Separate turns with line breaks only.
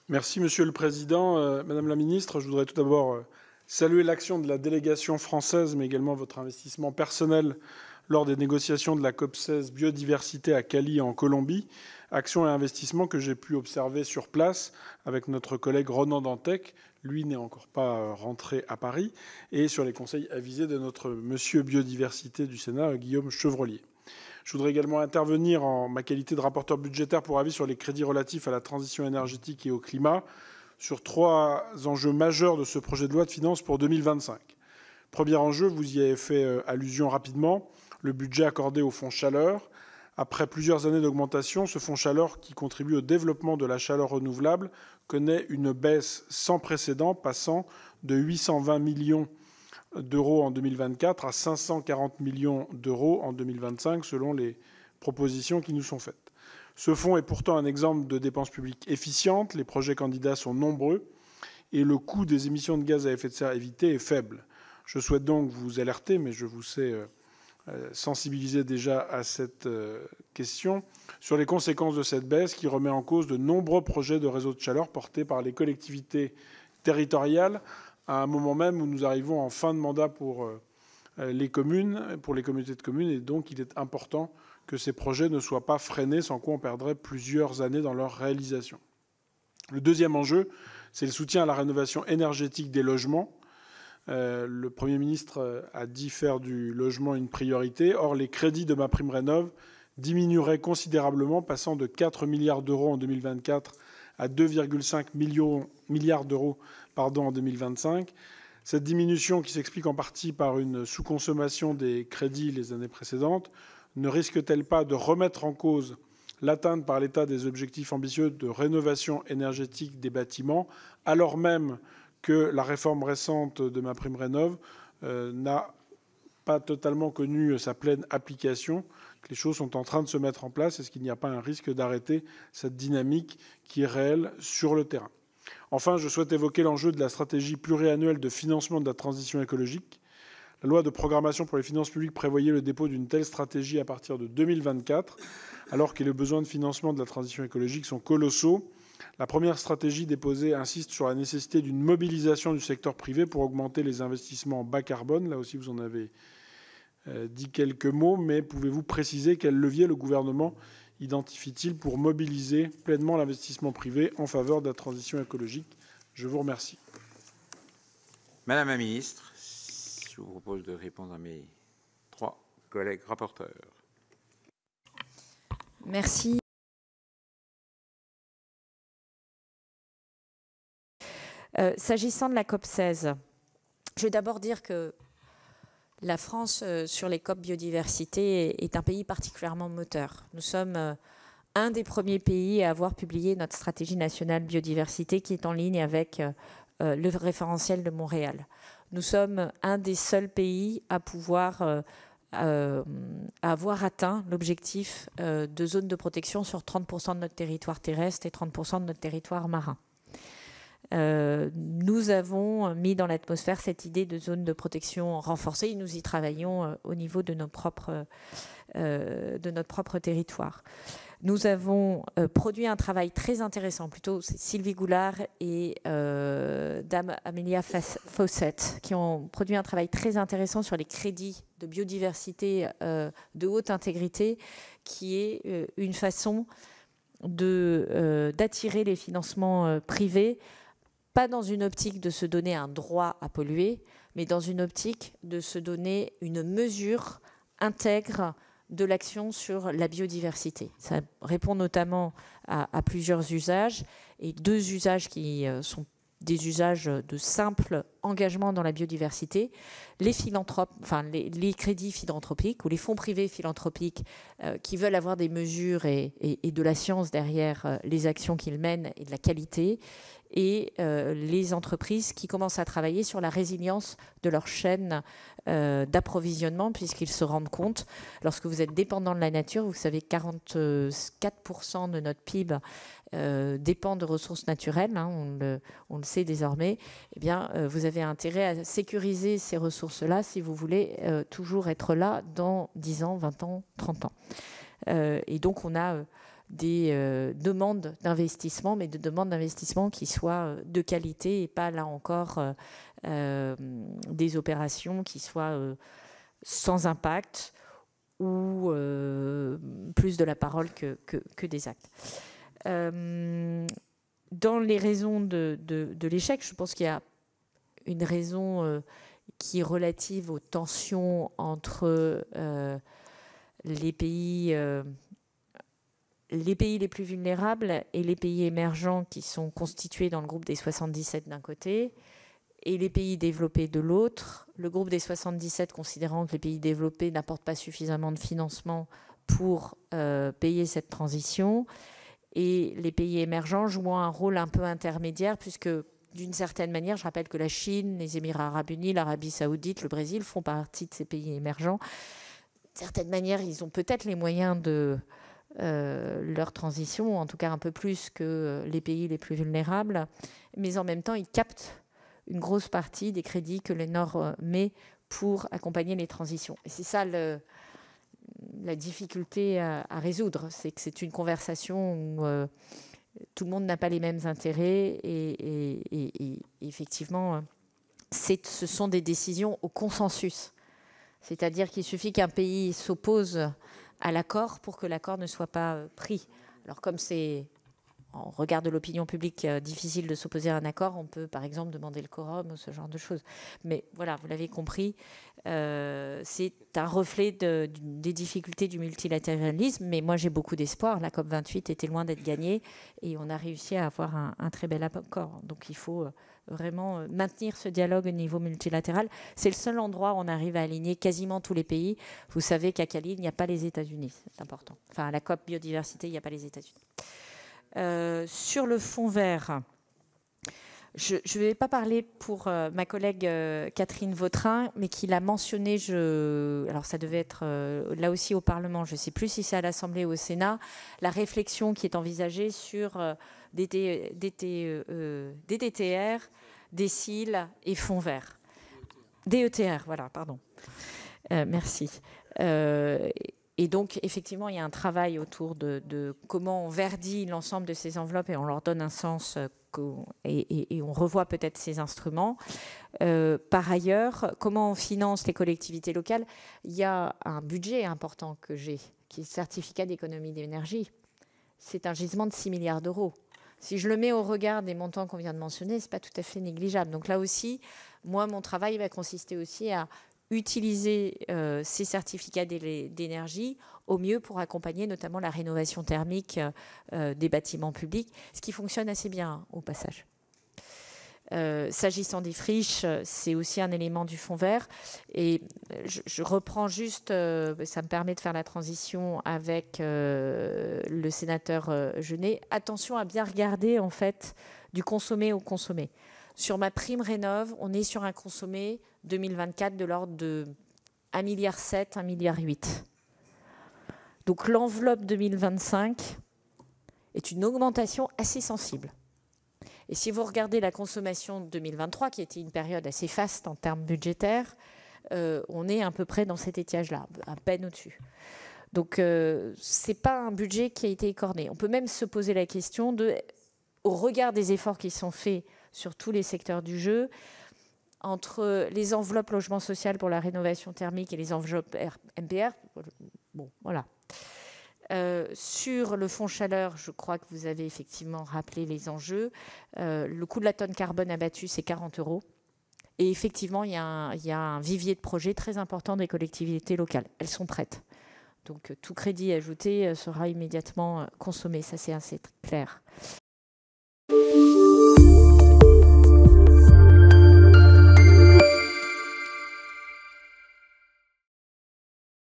Merci, Monsieur le Président. Madame la Ministre, je voudrais tout d'abord saluer l'action de la délégation française, mais également votre investissement personnel lors des négociations de la COP16 Biodiversité à Cali, en Colombie. Action et investissement que j'ai pu observer sur place avec notre collègue Ronan Dantec. Lui n'est encore pas rentré à Paris. Et sur les conseils avisés de notre Monsieur Biodiversité du Sénat, Guillaume Chevrolier. Je voudrais également intervenir en ma qualité de rapporteur budgétaire pour avis sur les crédits relatifs à la transition énergétique et au climat, sur 3 enjeux majeurs de ce projet de loi de finances pour 2025. Premier enjeu, vous y avez fait allusion rapidement, le budget accordé au fonds chaleur. Après plusieurs années d'augmentation, ce fonds chaleur, qui contribue au développement de la chaleur renouvelable, connaît une baisse sans précédent, passant de 820 millions d'euros en 2024 à 540 millions d'euros en 2025, selon les propositions qui nous sont faites. Ce fonds est pourtant un exemple de dépenses publiques efficientes. Les projets candidats sont nombreux et le coût des émissions de gaz à effet de serre évitées est faible. Je souhaite donc vous alerter, mais je vous sais sensibiliser déjà à cette question, sur les conséquences de cette baisse qui remet en cause de nombreux projets de réseaux de chaleur portés par les collectivités territoriales, à un moment même où nous arrivons en fin de mandat pour les communes, pour les communautés de communes, et donc il est important que ces projets ne soient pas freinés, sans quoi on perdrait plusieurs années dans leur réalisation. Le deuxième enjeu, c'est le soutien à la rénovation énergétique des logements. Le Premier ministre a dit faire du logement une priorité. Or, les crédits de MaPrimeRénov' diminueraient considérablement, passant de 4 milliards d'euros en 2024 à 2,5 milliards d'euros en 2025. Cette diminution, qui s'explique en partie par une sous-consommation des crédits les années précédentes, ne risque-t-elle pas de remettre en cause l'atteinte par l'État des objectifs ambitieux de rénovation énergétique des bâtiments, alors même que la réforme récente de MaPrimeRénov' n'a pas totalement connu sa pleine application, que les choses sont en train de se mettre en place? Est-ce qu'il n'y a pas un risque d'arrêter cette dynamique qui est réelle sur le terrain? Enfin, je souhaite évoquer l'enjeu de la stratégie pluriannuelle de financement de la transition écologique. La loi de programmation pour les finances publiques prévoyait le dépôt d'une telle stratégie à partir de 2024, alors que les besoins de financement de la transition écologique sont colossaux. La première stratégie déposée insiste sur la nécessité d'une mobilisation du secteur privé pour augmenter les investissements en bas carbone. Là aussi, vous en avez dit quelques mots, mais pouvez-vous préciser quel levier le gouvernement identifie-t-il pour mobiliser pleinement l'investissement privé en faveur de la transition écologique? Je vous remercie.
Madame la Ministre, je vous propose de répondre à mes 3 collègues rapporteurs.
Merci. S'agissant de la COP16, je vais d'abord dire que la France, sur les COP biodiversité, est un pays particulièrement moteur. Nous sommes un des premiers pays à avoir publié notre stratégie nationale biodiversité qui est en ligne avec le référentiel de Montréal. Nous sommes un des seuls pays à pouvoir avoir atteint l'objectif de zone de protection sur 30% de notre territoire terrestre et 30% de notre territoire marin. Nous avons mis dans l'atmosphère cette idée de zone de protection renforcée et nous y travaillons au niveau de notre propre territoire. Nous avons produit un travail très intéressant, plutôt c'est Sylvie Goulard et Dame Amelia Fawcett qui ont produit un travail très intéressant sur les crédits de biodiversité de haute intégrité, qui est une façon d'attirer les financements privés, pas dans une optique de se donner un droit à polluer, mais dans une optique de se donner une mesure intègre de l'action sur la biodiversité. Ça répond notamment à plusieurs usages, et 2 usages qui sont des usages de simple engagement dans la biodiversité. Les philanthropes, enfin les crédits philanthropiques ou les fonds privés philanthropiques qui veulent avoir des mesures et de la science derrière les actions qu'ils mènent et de la qualité, et les entreprises qui commencent à travailler sur la résilience de leur chaîne d'approvisionnement, puisqu'ils se rendent compte, lorsque vous êtes dépendant de la nature, vous savez 44% de notre PIB dépend de ressources naturelles, hein, on le sait désormais, eh bien, vous avez intérêt à sécuriser ces ressources-là si vous voulez toujours être là dans 10 ans, 20 ans, 30 ans. Et donc, on a demandes d'investissement, mais de demandes d'investissement qui soient de qualité et pas, là encore, des opérations qui soient sans impact ou plus de la parole que des actes. Dans les raisons de l'échec, je pense qu'il y a une raison qui est relative aux tensions entre les pays les plus vulnérables et les pays émergents qui sont constitués dans le groupe des 77 d'un côté et les pays développés de l'autre. Le groupe des 77 considérant que les pays développés n'apportent pas suffisamment de financement pour payer cette transition, et les pays émergents jouant un rôle un peu intermédiaire, puisque d'une certaine manière, je rappelle que la Chine, les Émirats arabes unis, l'Arabie saoudite, le Brésil font partie de ces pays émergents. D'une certaine manière, ils ont peut-être les moyens de leur transition, en tout cas un peu plus que les pays les plus vulnérables, mais en même temps, ils captent une grosse partie des crédits que le Nord met pour accompagner les transitions. Et c'est ça la difficulté à résoudre, c'est que c'est une conversation où tout le monde n'a pas les mêmes intérêts et effectivement, ce sont des décisions au consensus. C'est-à-dire qu'il suffit qu'un pays s'oppose à l'accord pour que l'accord ne soit pas pris. Alors comme c'est, en regard de l'opinion publique, difficile de s'opposer à un accord, on peut par exemple demander le quorum ou ce genre de choses. Mais voilà, vous l'avez compris, c'est un reflet des difficultés du multilatéralisme, mais moi j'ai beaucoup d'espoir. La COP28 était loin d'être gagnée et on a réussi à avoir un très bel accord. Donc il faut vraiment maintenir ce dialogue au niveau multilatéral. C'est le seul endroit où on arrive à aligner quasiment tous les pays. Vous savez qu'à Cali, il n'y a pas les États-Unis, c'est important. Enfin, à la COP biodiversité, il n'y a pas les États-Unis. Sur le fonds vert, je ne vais pas parler pour ma collègue Catherine Vautrin, mais qui l'a mentionné, alors ça devait être là aussi au Parlement, je ne sais plus si c'est à l'Assemblée ou au Sénat, la réflexion qui est envisagée sur des DETR, des CIL et fonds verts. DETR, voilà, pardon. Merci. Et donc, effectivement, il y a un travail autour de comment on verdit l'ensemble de ces enveloppes et on leur donne un sens et on revoit peut-être ces instruments. Par ailleurs, comment on finance les collectivités locales? Il y a un budget important que j'ai, qui est le certificat d'économie d'énergie. C'est un gisement de 6 milliards d'euros. Si je le mets au regard des montants qu'on vient de mentionner, ce n'est pas tout à fait négligeable. Donc là aussi, moi, mon travail va consister aussi à utiliser ces certificats d'énergie au mieux pour accompagner notamment la rénovation thermique des bâtiments publics, ce qui fonctionne assez bien au passage. S'agissant des friches, c'est aussi un élément du fonds vert. Et je reprends juste, ça me permet de faire la transition avec le sénateur Jeunet. Attention à bien regarder en fait du consommé au consommé. Sur ma prime rénov', on est sur un consommé 2024 de l'ordre de 1,7 milliard, 1,8 milliard. Donc l'enveloppe 2025 est une augmentation assez sensible. Et si vous regardez la consommation de 2023, qui était une période assez faste en termes budgétaires, on est à peu près dans cet étiage-là, à peine au-dessus. Donc ce n'est pas un budget qui a été écorné. On peut même se poser la question au regard des efforts qui sont faits sur tous les secteurs du jeu, entre les enveloppes logement social pour la rénovation thermique et les enveloppes MPR, bon, voilà. Sur le fonds chaleur, je crois que vous avez effectivement rappelé les enjeux. Le coût de la tonne carbone abattue, c'est 40 €. Et effectivement, il y a un vivier de projets très important des collectivités locales. Elles sont prêtes. Donc, tout crédit ajouté sera immédiatement consommé. Ça, c'est assez clair.